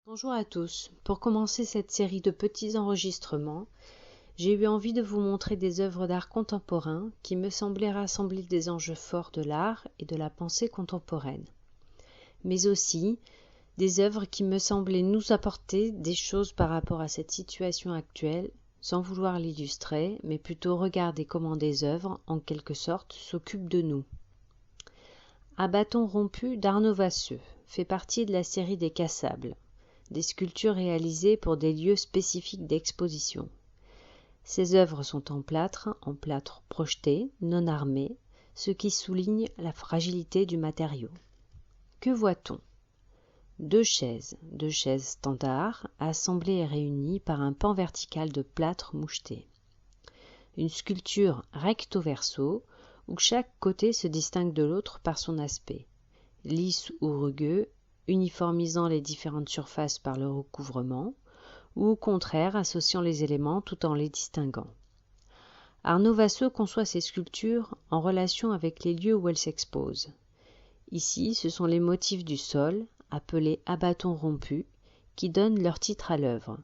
Bonjour à tous. Pour commencer cette série de petits enregistrements, j'ai eu envie de vous montrer des œuvres d'art contemporain qui me semblaient rassembler des enjeux forts de l'art et de la pensée contemporaine, mais aussi des œuvres qui me semblaient nous apporter des choses par rapport à cette situation actuelle, sans vouloir l'illustrer, mais plutôt regarder comment des œuvres, en quelque sorte, s'occupent de nous. À bâton rompu d'Arnaud Vasseux fait partie de la série des Cassables, des sculptures réalisées pour des lieux spécifiques d'exposition. Ces œuvres sont en plâtre projeté, non armé, ce qui souligne la fragilité du matériau. Que voit-on? Deux chaises standards, assemblées et réunies par un pan vertical de plâtre moucheté. Une sculpture recto verso, où chaque côté se distingue de l'autre par son aspect, lisse ou rugueux, uniformisant les différentes surfaces par le recouvrement, ou au contraire associant les éléments tout en les distinguant. Arnaud Vasseux conçoit ses sculptures en relation avec les lieux où elles s'exposent. Ici, ce sont les motifs du sol, appelés à bâton rompu, qui donnent leur titre à l'œuvre.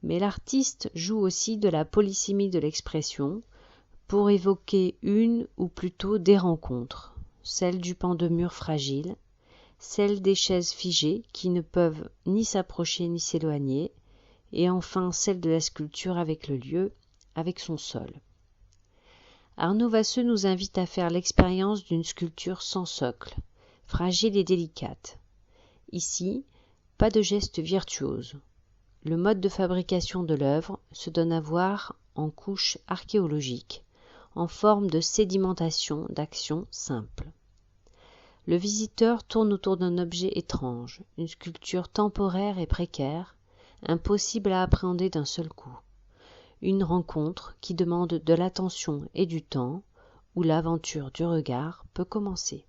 Mais l'artiste joue aussi de la polysémie de l'expression pour évoquer une ou plutôt des rencontres, celle du pan de mur fragile, celle des chaises figées qui ne peuvent ni s'approcher ni s'éloigner, et enfin celle de la sculpture avec le lieu, avec son sol. Arnaud Vasseux nous invite à faire l'expérience d'une sculpture sans socle, fragile et délicate. Ici, pas de geste virtuose. Le mode de fabrication de l'œuvre se donne à voir en couche archéologique, en forme de sédimentation d'action simple. Le visiteur tourne autour d'un objet étrange, une sculpture temporaire et précaire, impossible à appréhender d'un seul coup. Une rencontre qui demande de l'attention et du temps, où l'aventure du regard peut commencer.